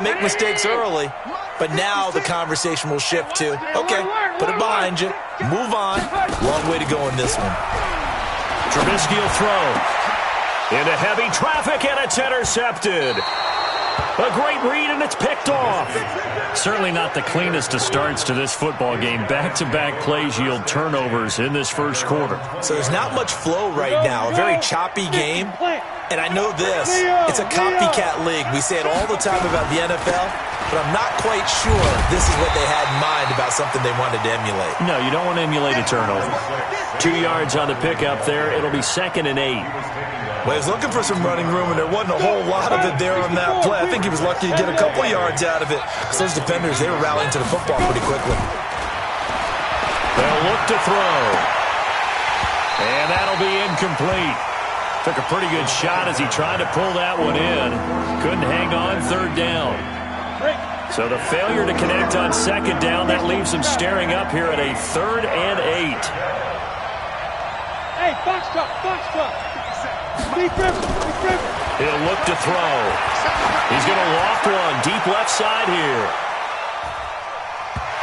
Make mistakes early, but now the conversation will shift to, okay, put it behind you, move on. Long way to go in this one. Trubisky will throw into heavy traffic, and it's intercepted. A great read, and it's picked off. Certainly not the cleanest of starts to this football game. Back-to-back plays yield turnovers in this first quarter. So there's not much flow right now. A very choppy game. And I know this. It's a copycat league. We say it all the time about the NFL, but I'm not quite sure this is what they had in mind about something they wanted to emulate. No, you don't want to emulate a turnover. 2 yards on the pickup there. It'll be 2nd and 8. Well, he was looking for some running room, and there wasn't a whole lot of it there on that play. I think he was lucky to get a couple yards out of it. So those defenders, they were rallying to the football pretty quickly. They'll look to throw. And that'll be incomplete. Took a pretty good shot as he tried to pull that one in. Couldn't hang on 3rd down. So the failure to connect on 2nd down, that leaves him staring up here at a 3rd and 8. Hey, box truck. He'll look to throw. He's going to loft one deep left side here.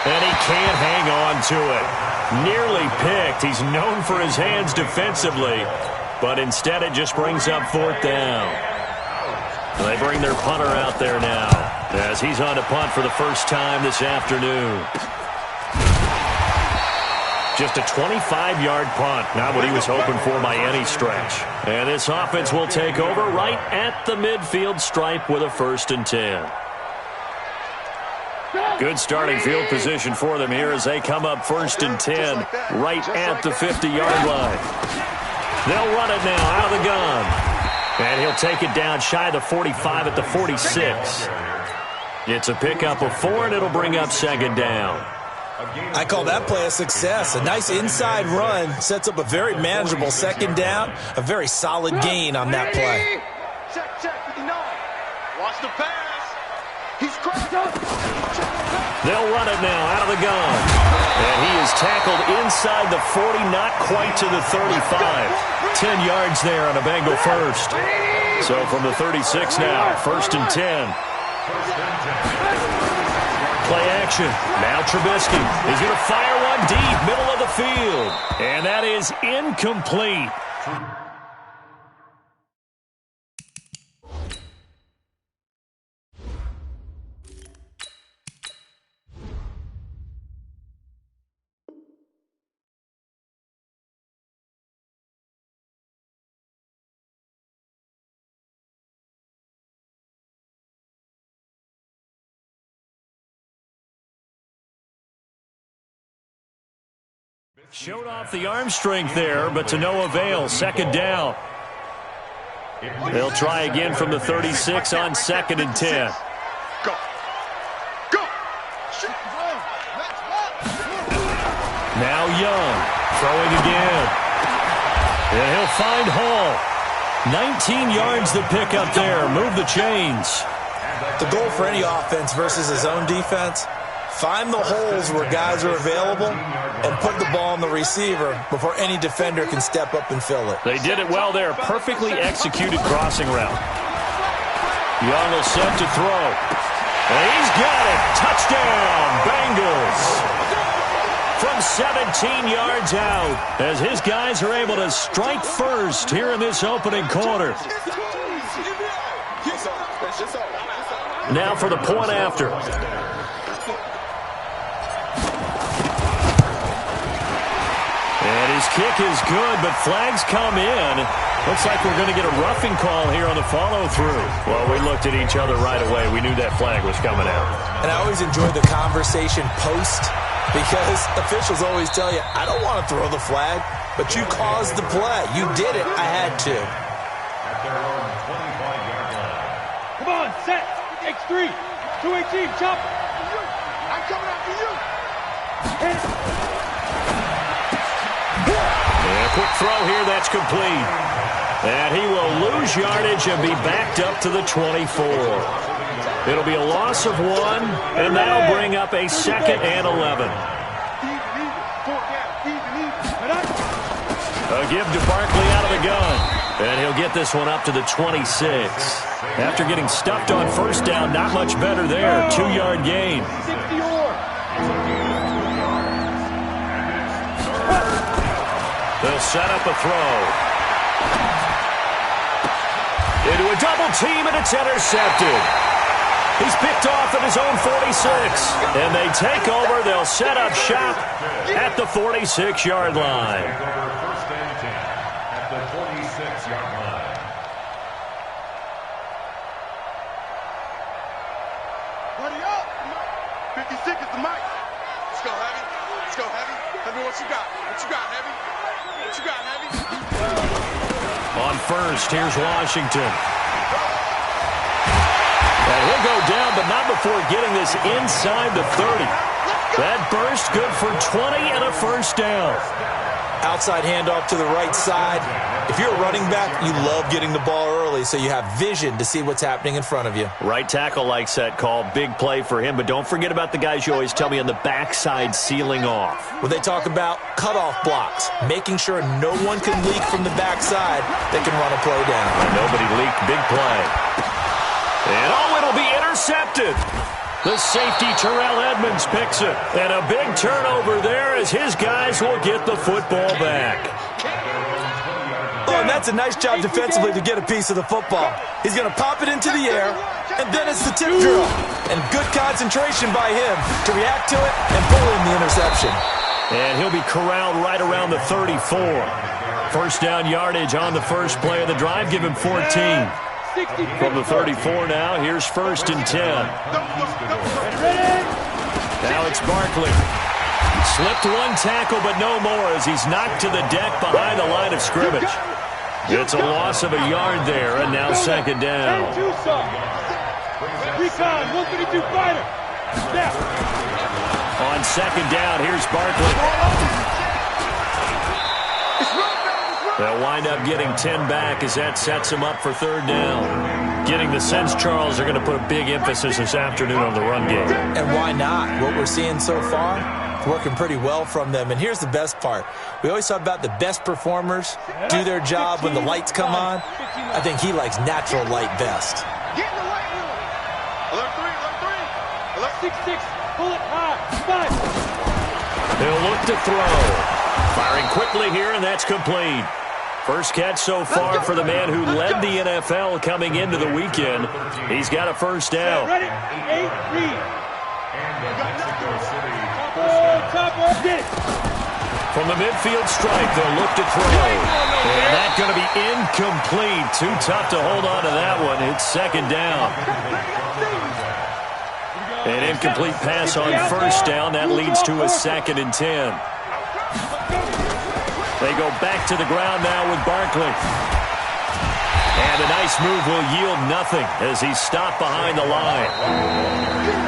And he can't hang on to it. Nearly picked. He's known for his hands defensively, but instead it just brings up 4th down. They bring their punter out there now as he's on to punt for the first time this afternoon. Just a 25-yard punt, not what he was hoping for by any stretch. And this offense will take over right at the midfield stripe with a 1st and 10. Good starting field position for them here as they come up 1st and 10 right at the 50-yard line. They'll run it now out of the gun. And he'll take it down shy of the 45 at the 46. It's a pickup of 4, and it'll bring up 2nd down. I call that play a success. A nice inside run sets up a very manageable 2nd down. A very solid gain on that play. Check, 59. Watch the pass. He's cracked up. They'll run it now out of the gun. And he is tackled inside the 40, not quite to the 35. 10 yards there on a Bengal first. So from the 36 now, 1st and 10. Play action. Now Trubisky is going to fire one deep, middle of the field. And that is incomplete. Showed off the arm strength there, but to no avail. 2nd down. They'll try again from the 36 on 2nd and 10. Go. Now Young throwing again. And he'll find Hall. 19 yards the pick up there. Move the chains. The goal for any offense versus his own defense, find the holes where guys are available and put the ball on the receiver before any defender can step up and fill it. They did it well there. Perfectly executed crossing route. Young will set to throw. And he's got it. Touchdown, Bengals. From 17 yards out as his guys are able to strike first here in this opening quarter. Now for the point after. And his kick is good, but flags come in. Looks like we're going to get a roughing call here on the follow-through. Well, we looked at each other right away. We knew that flag was coming out. And I always enjoy the conversation post because officials always tell you, I don't want to throw the flag, but you caused the play. You did it. I had to. Come on, set. X3. 218, chop. I'm coming after you. Hit it. And a quick throw here, that's complete. And he will lose yardage and be backed up to the 24. It'll be a loss of 1, and that'll bring up a 2nd and 11. A give to Barkley out of the gun. And he'll get this one up to the 26. After getting stuffed on first down, not much better there. 2-yard gain. 60-yard. They'll set up a throw. Into a double team, and it's intercepted. He's picked off at his own 46. And they take over. They'll set up shop at the 46-yard line. First and 10 at the 46-yard line. Buddy up. 56 is the mic. Let's go, Heavy. Let's go, Heavy. Heavy, what you got? What you got, Heavy? What you got, Heavy? On first, here's Washington. And he'll go down, but not before getting this inside the 30. That burst good for 20 and a first down. Outside handoff to the right side. If you're a running back, you love getting the ball early so you have vision to see what's happening in front of you. Right tackle likes that call. Big play for him, but don't forget about the guys you always tell me on the backside sealing off. Well, they talk about cutoff blocks, making sure no one can leak from the backside that can run a play down. And nobody leaked. Big play. And it'll be intercepted. The safety, Terrell Edmonds, picks it. And a big turnover there as his guys will get the football back. Oh, and that's a nice job defensively to get a piece of the football. He's going to pop it into the air, and then it's the tip drill. And good concentration by him to react to it and pull in the interception. And he'll be corralled right around the 34. First down yardage on the first play of the drive. Give him 14. From the 34 now, here's first and 10. Now it's Barkley. Slipped one tackle, but no more as he's knocked to the deck behind the line of scrimmage. It's a loss of a yard there, and now second down. Recon, 132 fighter. Snap. On second down, here's Barkley. They'll wind up getting 10 back as that sets them up for third down. Getting the sense, Charles, they're going to put a big emphasis this afternoon on the run game. And why not? What we're seeing so far, it's working pretty well from them. And here's the best part. We always talk about the best performers do their job when the lights come on. I think he likes natural light best. Get in the light room. Alert 3, alert 3. Alert 6-6, pull it high. 5. They'll look to throw. Firing quickly here, and that's complete. First catch so far for the man who led the NFL coming into the weekend. He's got a first down. Ready? 8, read. Topper, get it. From the midfield stripe, they'll look to throw. And that's going to be incomplete. Too tough to hold on to that one. It's second down. An incomplete pass on first down. That leads to a second and 10. They go back to the ground now with Barkley. And a nice move will yield nothing as he's stopped behind the line.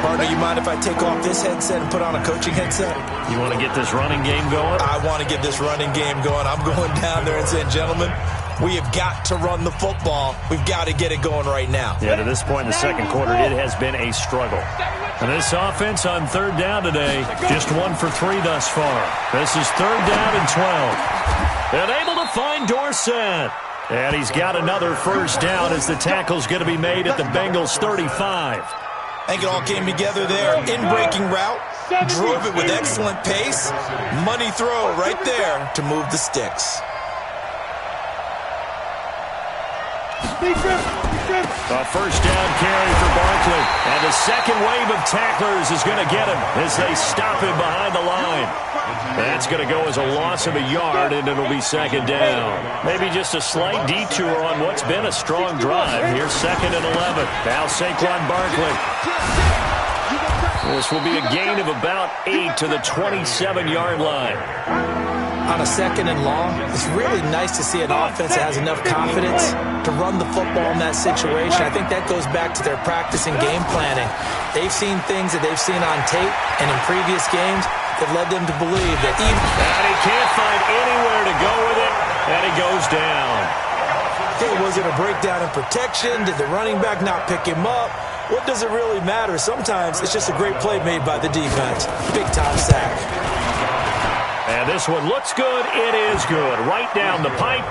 Partner, you mind if I take off this headset and put on a coaching headset? You want to get this running game going? I want to get this running game going. I'm going down there and saying, gentlemen, we have got to run the football. We've got to get it going right now. Yeah, to this point in the second quarter, it has been a struggle. And this offense on third down today, just 1 for 3 thus far. This is third down and 12. And able to find Dorsett. And he's got another first down as the tackle's going to be made at the Bengals 35. I think it all came together there. In-breaking route, drove it with excellent pace. Money throw right there to move the sticks. A first down carry for Barkley. And the second wave of tacklers is going to get him as they stop him behind the line. That's going to go as a loss of a yard, and it'll be second down. Maybe just a slight detour on what's been a strong drive. Here's second and 11. Now Saquon Barkley. This will be a gain of about 8 to the 27-yard line. On a second and long, it's really nice to see an offense that has enough confidence to run the football in that situation. I think that goes back to their practice and game planning. They've seen things that they've seen on tape and in previous games that led them to believe that even... And he can't find anywhere to go with it, and he goes down. Hey, was it a breakdown in protection? Did the running back not pick him up? What does it really matter? Sometimes it's just a great play made by the defense. Big-time sack. And this one looks good. It is good. Right down the pipe.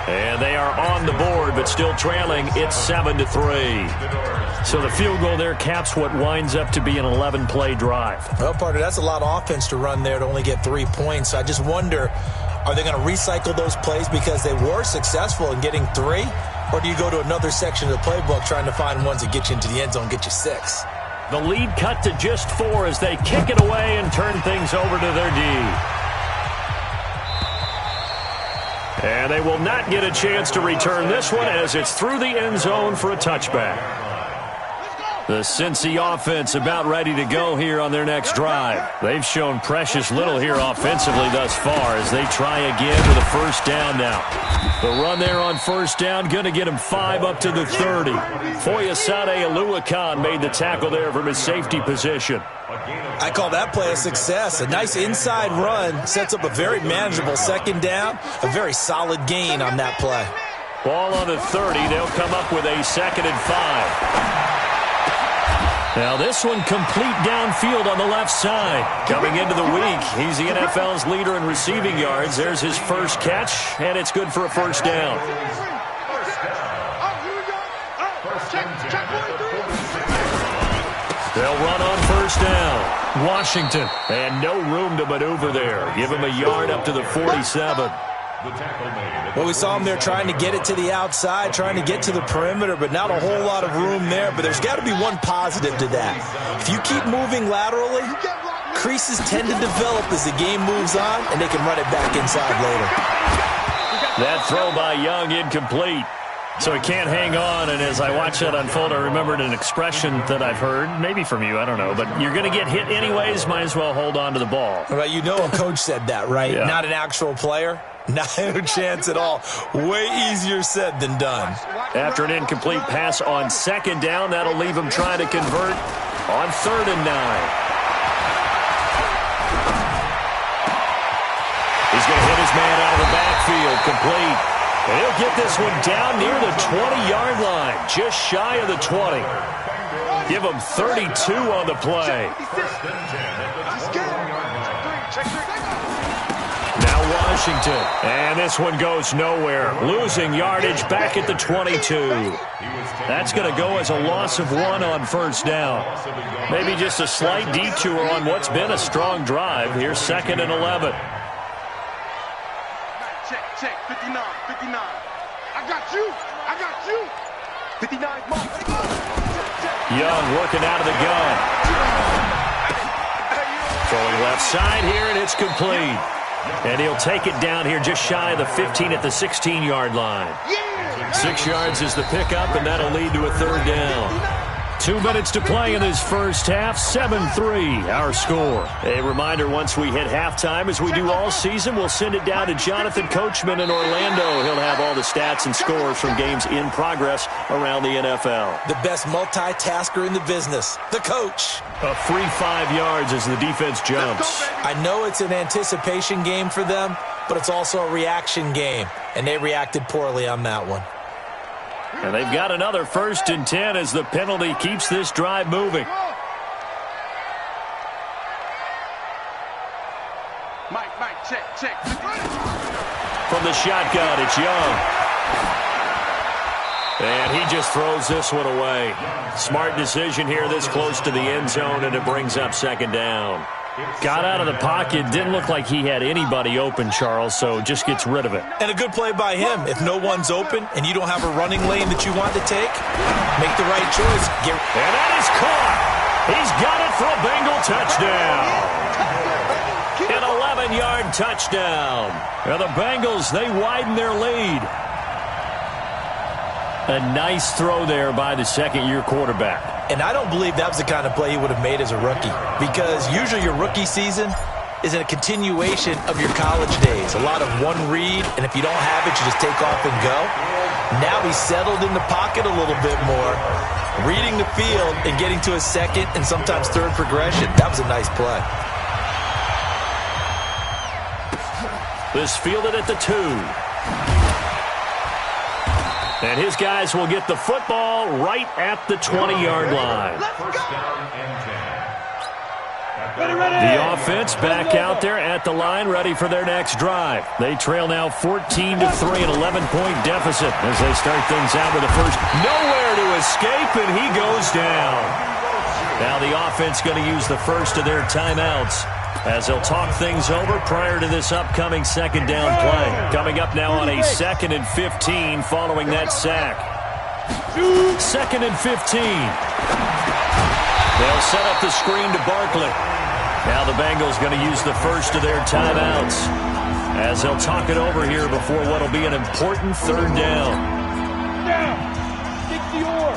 And they are on the board, but still trailing. It's 7-3. So the field goal there caps what winds up to be an 11-play drive. Well, partner, that's a lot of offense to run there to only get 3 points. I just wonder, are they going to recycle those plays because they were successful in getting 3? Or do you go to another section of the playbook trying to find ones that get you into the end zone, get you 6? The lead cut to just 4 as they kick it away and turn things over to their D. And they will not get a chance to return this one as it's through the end zone for a touchback. The Cincy offense about ready to go here on their next drive. They've shown precious little here offensively thus far as they try again with a first down now. The run there on first down going to get him 5 up to the 30. Foyesade Oluwakan made the tackle there from his safety position. I call that play a success. A nice inside run sets up a very manageable second down. A very solid gain on that play. Ball on the 30. They'll come up with a 2nd and 5. Now this one complete downfield on the left side. Coming into the week, he's the NFL's leader in receiving yards. There's his first catch, and it's good for a first down. They'll run on first down. Washington, and no room to maneuver there. Give him a yard up to the 47. Well, we saw him there trying to get it to the outside, trying to get to the perimeter, but not a whole lot of room there. But there's got to be one positive to that. If you keep moving laterally, creases tend to develop as the game moves on, and they can run it back inside later. That throw by Young incomplete. So he can't hang on, and as I watch that unfold, I remembered an expression that I've heard, maybe from you, I don't know, but you're going to get hit anyways, might as well hold on to the ball. Well, you know a coach said that, right? Yeah. Not an actual player. Not a chance at all. Way easier said than done. After an incomplete pass on second down, that'll leave him trying to convert on 3rd and 9. He's going to hit his man out of the backfield, complete. And he'll get this one down near the 20-yard line, just shy of the 20. Give him 32 on the play. Now Washington, and this one goes nowhere. Losing yardage back at the 22. That's going to go as a loss of 1 on first down. Maybe just a slight detour on what's been a strong drive. Here's 2nd and 11. Check, 59. I got you. 59 mark. Young working out of the gun. Throwing left side here, and it's complete. And he'll take it down here just shy of the 15 at the 16-yard line. 6 yards is the pickup, and that'll lead to a 3rd down. 2 minutes to play in this first half. 7-3, our score. A reminder, once we hit halftime, as we do all season, we'll send it down to Jonathan Coachman in Orlando. He'll have all the stats and scores from games in progress around the NFL. The best multitasker in the business, the coach. A free 5 yards as the defense jumps. I know it's an anticipation game for them, but it's also a reaction game, and they reacted poorly on that one. And they've got another 1st and 10 as the penalty keeps this drive moving. Mike, check. From the shotgun, it's Young. And he just throws this one away. Smart decision here this close to the end zone, and it brings up 2nd down. Got out of the pocket. Didn't look like he had anybody open, Charles, so just gets rid of it. And a good play by him. If no one's open and you don't have a running lane that you want to take, make the right choice. And that is caught. He's got it for a Bengal touchdown. An 11-yard touchdown. Now the Bengals, they widen their lead. A nice throw there by the second-year quarterback. And I don't believe that was the kind of play he would have made as a rookie, because usually your rookie season is a continuation of your college days. A lot of one read, and if you don't have it, you just take off and go. Now he's settled in the pocket a little bit more, reading the field and getting to a 2nd and sometimes 3rd progression. That was a nice play. This fielded at the 2. And his guys will get the football right at the 20-yard line. The offense back out there at the line, ready for their next drive. They trail now 14-3, an 11-point deficit as they start things out with the first. Nowhere to escape, and he goes down. Now the offense going to use the first of their timeouts as they'll talk things over prior to this upcoming second down play. Coming up now on a 2nd and 15 following that sack. 2nd and 15. They'll set up the screen to Barkley. Now the Bengals going to use the first of their timeouts as they'll talk it over here before what will be an important third down. Now, 60 or.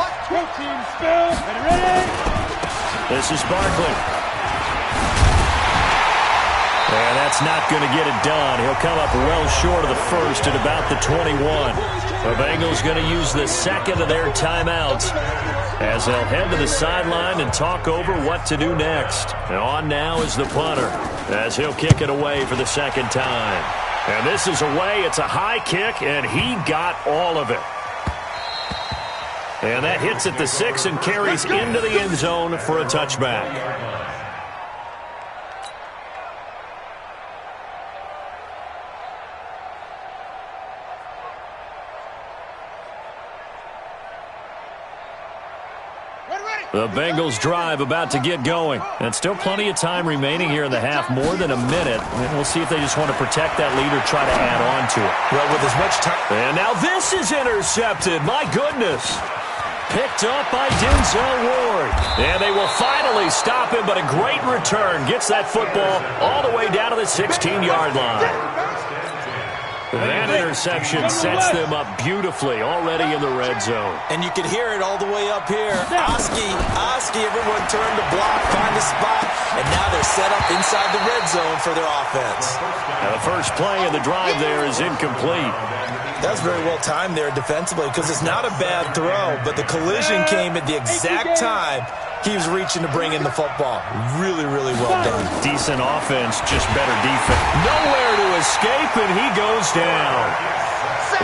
What? Team spell. Ready? This is Barkley. And that's not going to get it done. He'll come up well short of the first at about the 21. The Bengals going to use the second of their timeouts as they'll head to the sideline and talk over what to do next. And on now is the punter as he'll kick it away for the second time. And this is away. It's a high kick, and he got all of it. And that hits at the 6 and carries into the end zone for a touchback. The Bengals drive about to get going. And still plenty of time remaining here in the half, more than a minute. And we'll see if they just want to protect that lead or try to add on to it. Well, with as much time. And now this is intercepted. My goodness. Picked up by Denzel Ward. And they will finally stop him, but a great return. Gets that football all the way down to the 16-yard line. That interception sets them up beautifully already in the red zone. And you can hear it all the way up here. Oski, everyone turned to block, find a spot, and now they're set up inside the red zone for their offense. Now the first play of the drive there is incomplete. That was very well timed there defensively because it's not a bad throw, but the collision came at the exact time he was reaching to bring in the football. Really, really well done. Decent offense, just better defense. Nowhere to escape, and he goes down.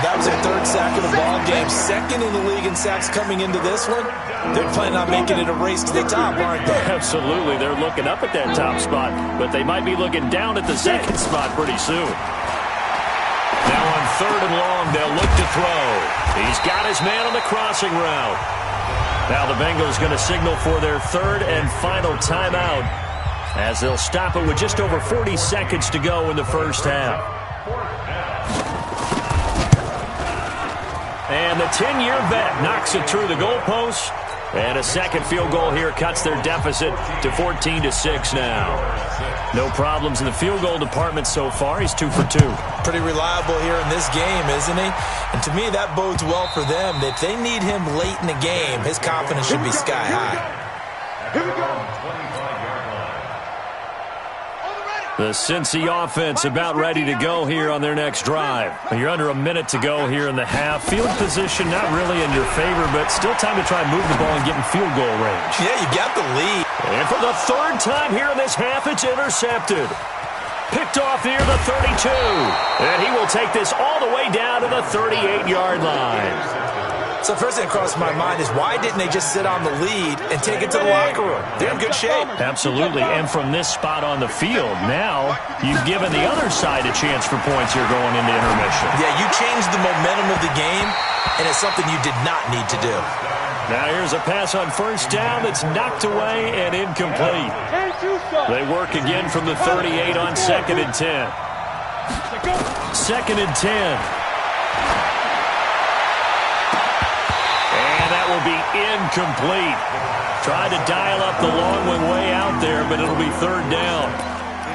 That was their third sack of the ball game. Second in the league in sacks coming into this one. They're planning on making it a race to the top, aren't they? Absolutely. They're looking up at that top spot, but they might be looking down at the second spot pretty soon. Now on 3rd and long, they'll look to throw. He's got his man on the crossing route. Now the Bengals going to signal for their third and final timeout as they'll stop it with just over 40 seconds to go in the first half. And the 10-year vet knocks it through the goalpost. And a second field goal here cuts their deficit to 14-6 now. No problems in the field goal department so far. He's 2 for 2. Pretty reliable here in this game, isn't he? And to me, that bodes well for them. If they need him late in the game, his confidence should be sky high. Here we go. The Cincy offense about ready to go here on their next drive. You're under a minute to go here in the half. Field position not really in your favor, but still time to try and move the ball and get in field goal range. Yeah, you got the lead. And for the third time here in this half, it's intercepted. Picked off near the 32. And he will take this all the way down to the 38-yard line. So first thing that crossed my mind is why didn't they just sit on the lead and take it to the locker room? They're in good shape. Absolutely, and from this spot on the field, now you've given the other side a chance for points here going into intermission. Yeah, you changed the momentum of the game, and it's something you did not need to do. Now here's a pass on first down that's knocked away and incomplete. They work again from the 38 on 2nd and 10. 2nd and 10. That will be incomplete. Tried to dial up the long one way out there, but it'll be 3rd down.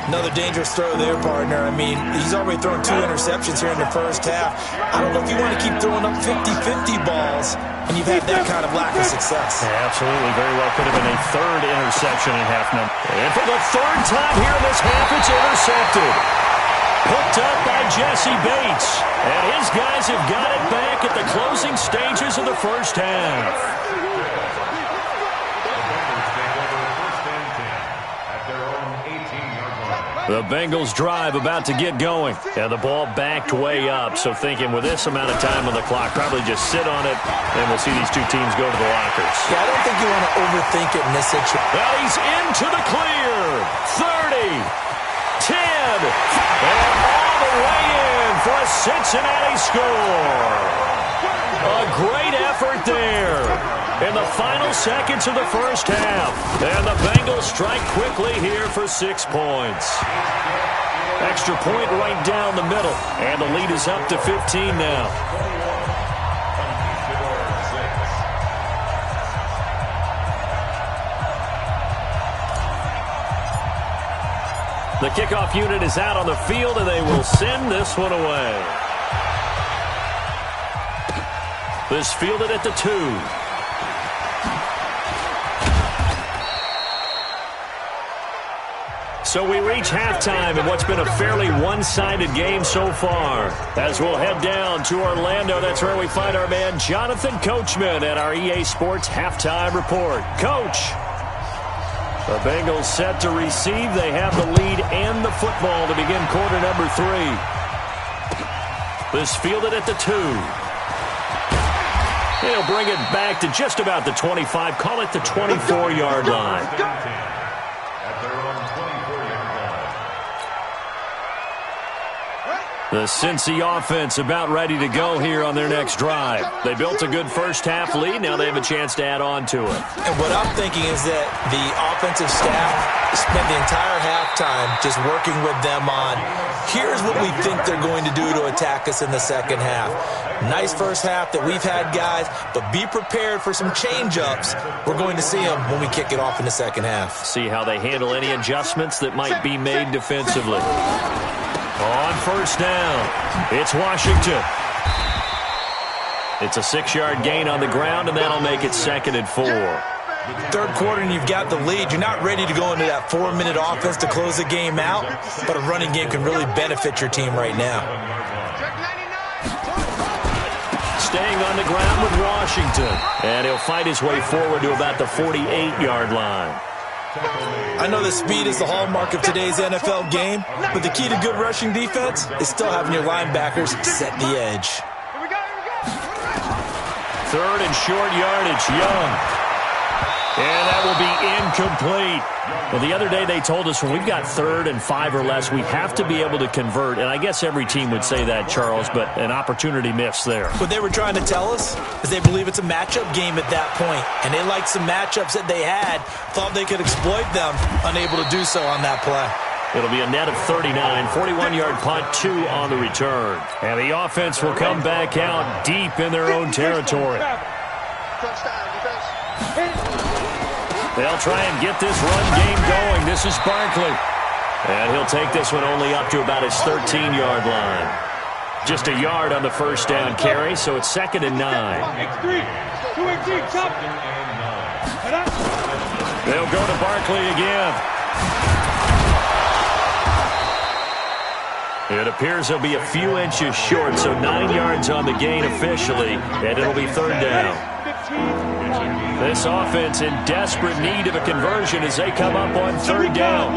Another dangerous throw there, partner. I mean, he's already thrown 2 interceptions here in the first half. I don't know if you want to keep throwing up 50-50 balls when you've had that kind of lack of success. Yeah, absolutely. Very well could have been a 3rd interception in half number. And for the 3rd time here in this half, it's intercepted. Hooked up by Jesse Bates. And his guys have got it back at the closing stages of the first half. The Bengals drive about to get going. And the ball backed way up. So thinking with this amount of time on the clock, probably just sit on it, and we'll see these two teams go to the lockers. Yeah, I don't think you want to overthink it in this situation. Well, he's into the clear. 30, 10, and all the way in for a Cincinnati score. A great effort there in the final seconds of the first half. And the Bengals strike quickly here for 6 points. Extra point right down the middle. And the lead is up to 15 now. The kickoff unit is out on the field, and they will send this one away. This fielded at the 2. So we reach halftime in what's been a fairly one-sided game so far. As we'll head down to Orlando, that's where we find our man Jonathan Coachman at our EA Sports Halftime Report. Coach, the Bengals set to receive. They have the lead and the football to begin quarter number 3. This fielded at the 2. He'll bring it back to just about the 25. Call it the 24-yard line. At their own 24-yard line. The Cincy offense about ready to go here on their next drive. They built a good first-half lead. Now they have a chance to add on to it. And what I'm thinking is that the offensive staff spent the entire halftime just working with them on, here's what we think they're going to do to attack us in the second half. Nice first half that we've had, guys, but be prepared for some change-ups. We're going to see them when we kick it off in the second half. See how they handle any adjustments that might be made defensively. On first down, it's Washington. It's a 6-yard gain on the ground, and that'll make it 2nd and 4. Third quarter and you've got the lead. You're not ready to go into that 4-minute offense to close the game out, but a running game can really benefit your team right now. Staying on the ground with Washington, and he'll fight his way forward to about the 48-yard line. I know that speed is the hallmark of today's NFL game, but the key to good rushing defense is still having your linebackers set the edge. Third and short yardage, Young. And that will be incomplete. Well, the other day they told us when we've got 3rd and 5 or less, we have to be able to convert. And I guess every team would say that, Charles, but an opportunity missed there. What they were trying to tell us is they believe it's a matchup game at that point. And they liked some matchups that they had, thought they could exploit them, unable to do so on that play. It'll be a net of 39, 41-yard punt, 2 on the return. And the offense will come back out deep in their own territory. They'll try and get this run game going. This is Barkley. And he'll take this one only up to about his 13-yard line. Just a yard on the first down carry, so it's 2nd and 9. They'll go to Barkley again. It appears he'll be a few inches short, so 9 yards on the gain officially, and it'll be 3rd down. This offense in desperate need of a conversion as they come up on 3rd down.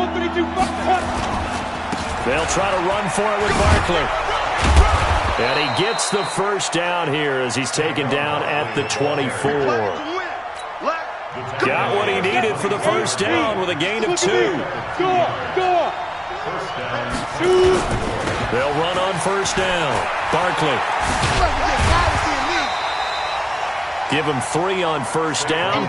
They'll try to run for it with Barkley. And he gets the first down here as he's taken down at the 24. Got what he needed for the first down with a gain of 2. They'll run on first down. Barkley. Give them 3 on first down.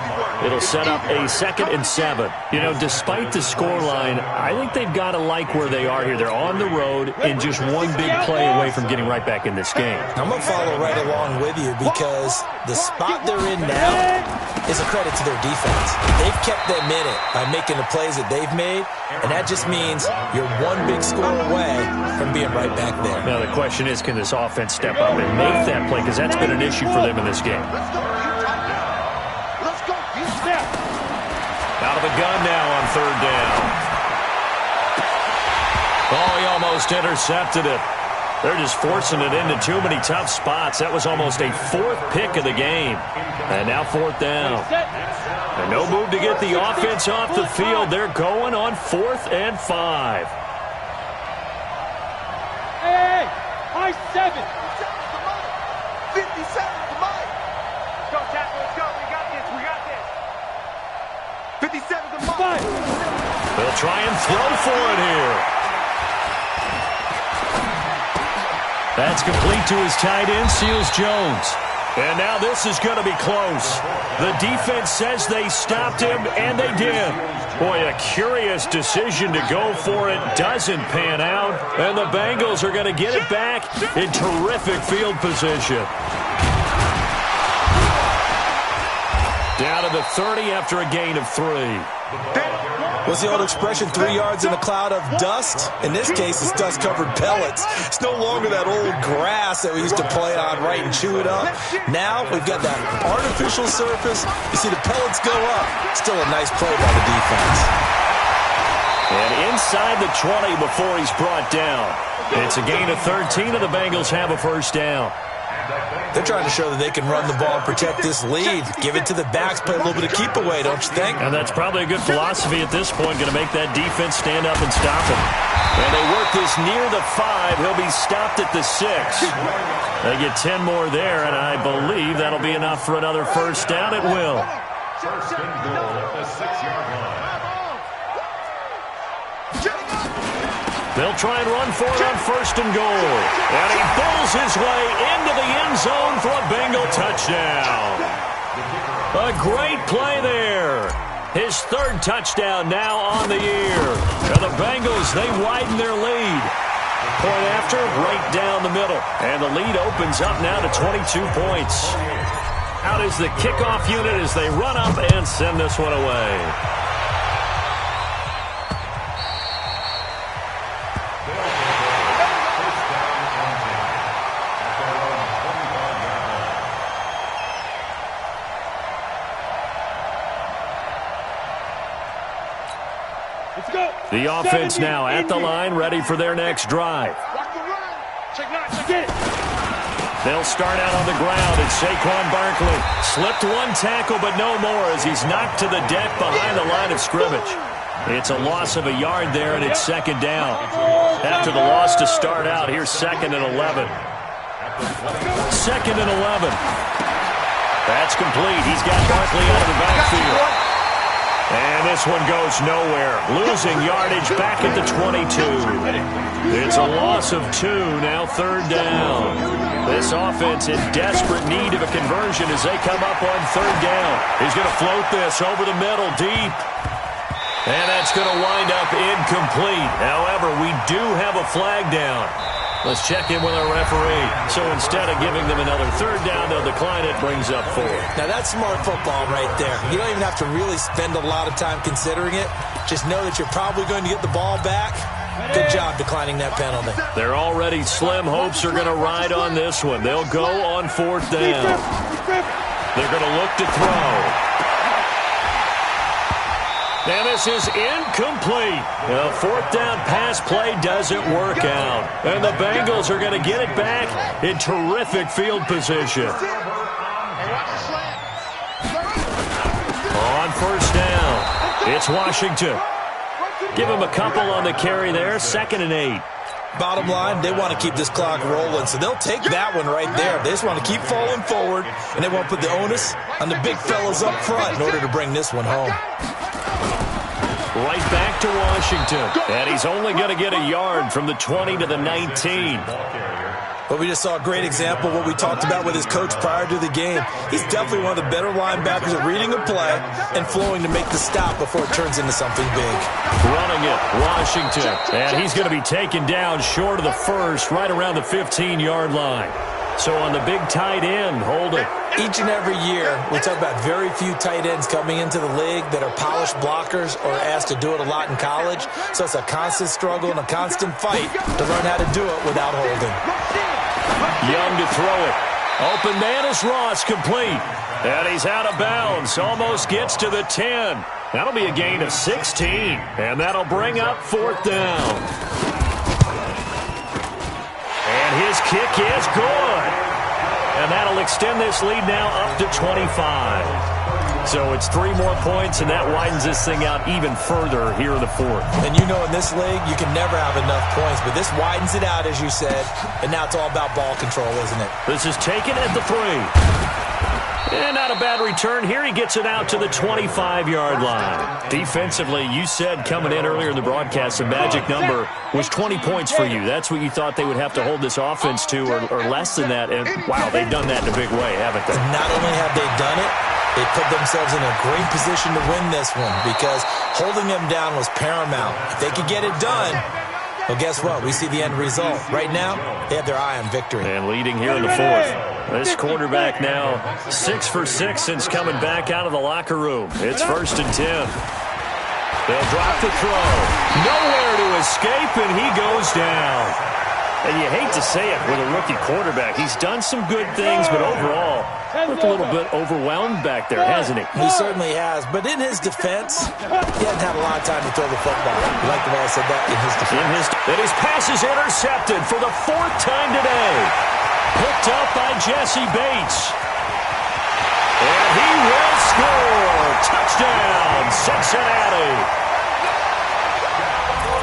It'll set up a 2nd and 7. You know, despite the scoreline, I think they've got to like where they are here. They're on the road and just one big play away from getting right back in this game. I'm going to follow right along with you because the spot they're in now is a credit to their defense. They've kept them in it by making the plays that they've made, and that just means you're one big score away from being right back there. Now, the question is, can this offense step up and make that play? Because that's been an issue for them in this game. Out of the gun now on 3rd down. Oh, he almost intercepted it. They're just forcing it into too many tough spots. That was almost a 4th pick of the game. And now 4th down. And no move to get the offense off the field. They're going on 4th and 5. by 7. 57 to Mike. Go, Tackle, let's go. We got this. 57 to Mike. 5. They'll try and throw for it here. That's complete to his tight end, Seals Jones. And now this is going to be close. The defense says they stopped him, and they did. Boy, a curious decision to go for it. Doesn't pan out. And the Bengals are going to get it back in terrific field position. Down to the 30 after a gain of 3. What's the old expression, 3 yards in a cloud of dust? In this case, it's dust-covered pellets. It's no longer that old grass that we used to play on, right, and chew it up. Now we've got that artificial surface. You see the pellets go up. Still a nice play by the defense. And inside the 20 before he's brought down. It's a gain of 13, and the Bengals have a first down. They're trying to show that they can run the ball and protect this lead. Give it to the backs, play a little bit of keep away, don't you think? And that's probably a good philosophy at this point, going to make that defense stand up and stop him. And they work this near the 5. He'll be stopped at the 6. They get 10 more there, and I believe that'll be enough for another first down. It will. First and goal at the 6-yard line. They'll try and run for it on first and goal. And he bowls his way into the end zone for a Bengal touchdown. A great play there. His 3rd touchdown now on the year. And the Bengals, they widen their lead. Point after, right down the middle. And the lead opens up now to 22 points. Out is the kickoff unit as they run up and send this one away. The offense now at the line, ready for their next drive. They'll start out on the ground. It's Saquon Barkley. Slipped one tackle, but no more as he's knocked to the deck behind the line of scrimmage. It's a loss of a yard there, and it's second down. After the loss to start out, here's 2nd and 11. 2nd and 11. That's complete. He's got Barkley out of the backfield. And this one goes nowhere. Losing yardage back at the 22. It's a loss of 2, now 3rd down. This offense in desperate need of a conversion as they come up on 3rd down. He's going to float this over the middle deep. And that's going to wind up incomplete. However, we do have a flag down. Let's check in with our referee. So instead of giving them another 3rd down, they'll decline it, brings up 4. Now that's smart football right there. You don't even have to really spend a lot of time considering it. Just know that you're probably going to get the ball back. Good job declining that penalty. They're already slim hopes are going to ride on this one. They'll go on 4th down. They're going to look to throw. And this is incomplete. The 4th down pass play doesn't work out. And the Bengals are going to get it back in terrific field position. On 1st down, it's Washington. Give him a couple on the carry there. 2nd and 8. Bottom line, they want to keep this clock rolling, so they'll take that one right there. They just want to keep falling forward, and they won't put the onus on the big fellas up front in order to bring this one home. Right back to Washington. And he's only going to get a yard from the 20 to the 19. But we just saw a great example of what we talked about with his coach prior to the game. He's definitely one of the better linebackers at reading a play and flowing to make the stop before it turns into something big. Running it, Washington. And he's going to be taken down short of the 1st, right around the 15-yard line. So on the big tight end, hold it. Each and every year, we talk about very few tight ends coming into the league that are polished blockers or asked to do it a lot in college. So it's a constant struggle and a constant fight to learn how to do it without holding. Young to throw it. Open man is Ross, complete. And he's out of bounds. Almost gets to the 10. That'll be a gain of 16. And that'll bring up 4th down. And his kick is good. And that'll extend this lead now up to 25. So it's 3 more points, and that widens this thing out even further here in the fourth. And you know in this league, you can never have enough points, but this widens it out, as you said, and now it's all about ball control, isn't it? This is taken at the 3. And not a bad return here. He gets it out to the 25-yard line. Defensively, you said coming in earlier in the broadcast, the magic number was 20 points for you. That's what you thought they would have to hold this offense to, or less than that. And, wow, they've done that in a big way, haven't they? Not only have they done it, they put themselves in a great position to win this one because holding them down was paramount. If they could get it done, well, guess what? We see the end result. Right now, they have their eye on victory. And leading here in the fourth. This quarterback now 6 for 6 since coming back out of the locker room. It's 1st and 10. They'll drop the throw. Nowhere to escape, and he goes down. And you hate to say it with a rookie quarterback. He's done some good things, but overall, looked a little bit overwhelmed back there, hasn't he? He certainly has. But in his defense, he hasn't had a lot of time to throw the football. You like the way I said that? In his defense. And his pass is intercepted for the 4th time today. Picked up by Jesse Bates. And he will score. Touchdown, Cincinnati.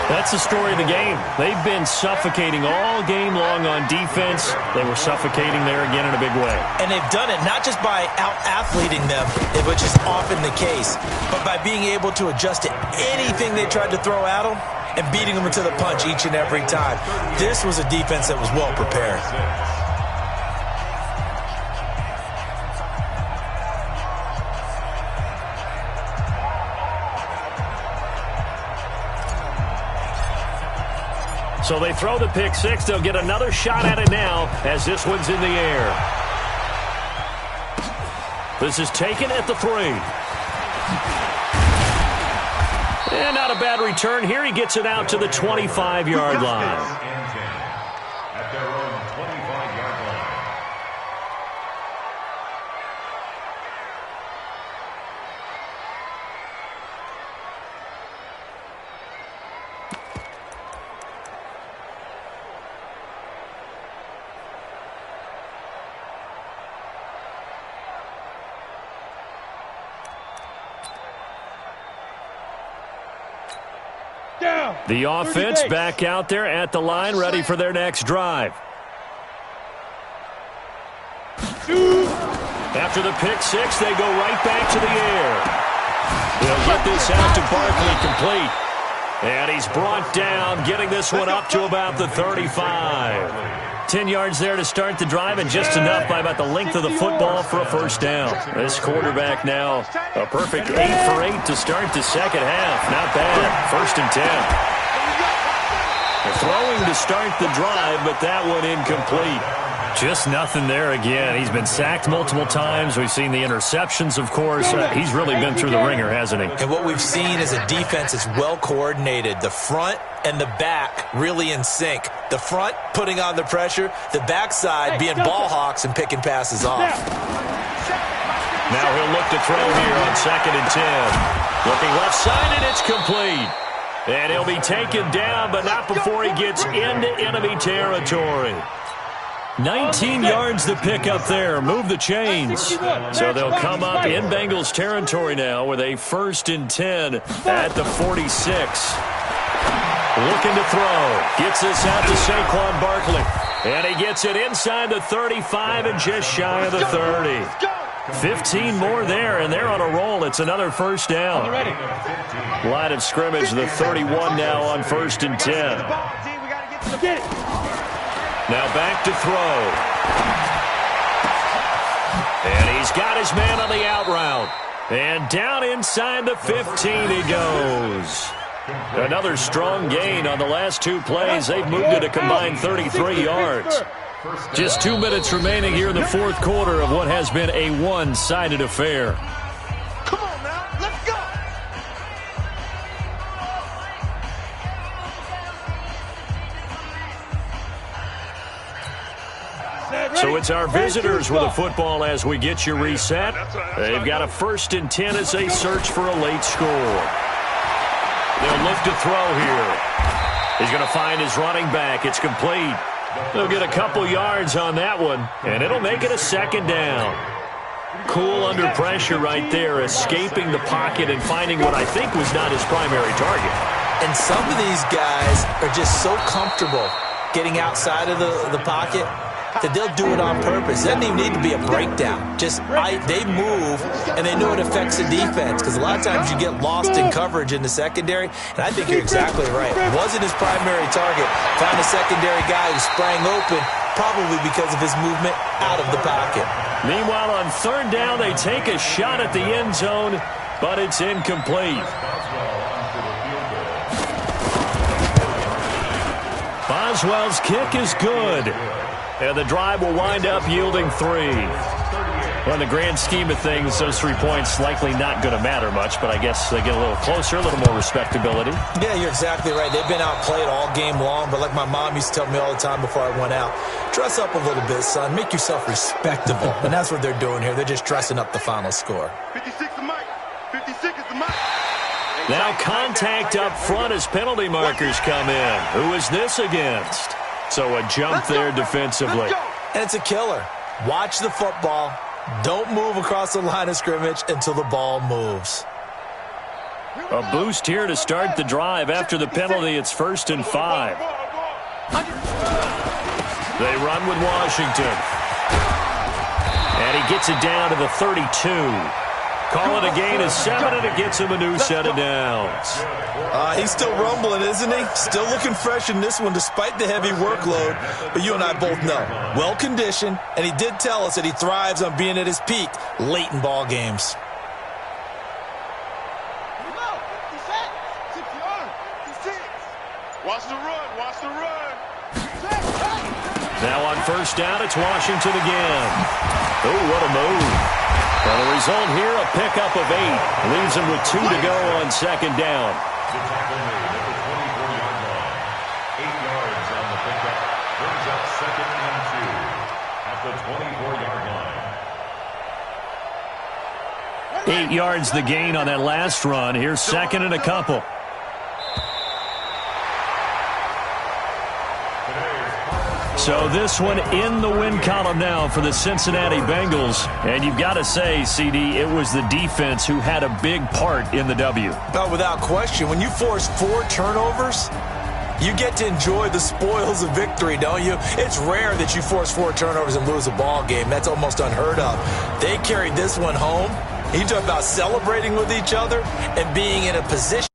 That's the story of the game. They've been suffocating all game long on defense. They were suffocating there again in a big way. And they've done it not just by out-athleting them, which is often the case, but by being able to adjust to anything they tried to throw at them and beating them into the punch each and every time. This was a defense that was well prepared. So they throw the pick 6. They'll get another shot at it now as this one's in the air. This is taken at the 3. And not a bad return here. He gets it out to the 25-yard line. At their own 25-yard line. The offense back out there at the line, ready for their next drive. After the pick 6, they go right back to the air. They'll get this out to Barkley complete. And he's brought down, getting this one up to about the 35. 10 yards there to start the drive, and just enough by about the length of the football for a 1st down. This quarterback now a perfect 8 for 8 to start the second half. Not bad. 1st and 10. They're throwing to start the drive, but that one incomplete. Just nothing there again. He's been sacked multiple times. We've seen the interceptions, of course. He's really been through the ringer, hasn't he? And what we've seen is a defense that's well coordinated. The front and the back really in sync. The front putting on the pressure, the backside being ball hawks and picking passes off. Now he'll look to throw here on 2nd and 10. Looking left side, and it's complete. And he'll be taken down, but not before he gets into enemy territory. 19 yards to pick up there. Move the chains. So they'll come up in Bengals territory now with a 1st and 10 at the 46. Looking to throw. Gets this out to Saquon Barkley. And he gets it inside the 35 and just shy of the 30. 15 more there, and they're on a roll. It's another 1st down. Line of scrimmage, the 31 now on 1st and 10. Now back to throw. And he's got his man on the out route. And down inside the 15 he goes. Another strong gain on the last 2 plays. They've moved it a combined 33 yards. Just 2 minutes remaining here in the 4th quarter of what has been a one-sided affair. Come on now, let's go. So it's our visitors with a football as we get you reset. They've got a 1st and 10 as they search for a late score. They'll look to throw here. He's going to find his running back. It's complete. They'll get a couple yards on that one, and it'll make it a 2nd down. Cool under pressure right there, escaping the pocket and finding what I think was not his primary target. And some of these guys are just so comfortable getting outside of the pocket that they'll do it on purpose. It doesn't even need to be a breakdown. Just they move, and they know it affects the defense, because a lot of times you get lost in coverage in the secondary, and I think you're exactly right. Wasn't his primary target. Found a secondary guy who sprang open, probably because of his movement out of the pocket. Meanwhile, on third down, they take a shot at the end zone, but it's incomplete. Boswell's kick is good. And the drive will wind up yielding 3. Well, in the grand scheme of things, those 3 points likely not going to matter much, but I guess they get a little closer, a little more respectability. Yeah, you're exactly right. They've been outplayed all game long, but like my mom used to tell me all the time before I went out, dress up a little bit, son. Make yourself respectable. And that's what they're doing here. They're just dressing up the final score. 56 the mic. 56 is the mic. Now contact up front as penalty markers come in. Who is this against? So a jump there defensively. And it's a killer. Watch the football. Don't move across the line of scrimmage until the ball moves. A boost here to start the drive. After the penalty, it's 1st and 5. They run with Washington. And he gets it down to the 32. Call it a gain of 7, and it gets him a new set of downs. He's still rumbling, isn't he? Still looking fresh in this one despite the heavy workload. But you and I both know, well-conditioned, and he did tell us that he thrives on being at his peak late in ball games. Watch the run. Watch the run. Now on first down, it's Washington again. Oh, what a move. And the result here, a pickup of 8. Leaves him with 2 to go on second down. The tackle made at the 24-yard line. 8 yards on the pickup. Brings up 2nd and 2 at the 24-yard line. 8 yards the gain on that last run. Here's 2nd and a couple. So this one in the win column now for the Cincinnati Bengals. And you've got to say, CD, it was the defense who had a big part in the W. Oh, without question. When you force 4 turnovers, you get to enjoy the spoils of victory, don't you? It's rare that you force 4 turnovers and lose a ball game. That's almost unheard of. They carried this one home. You talk about celebrating with each other and being in a position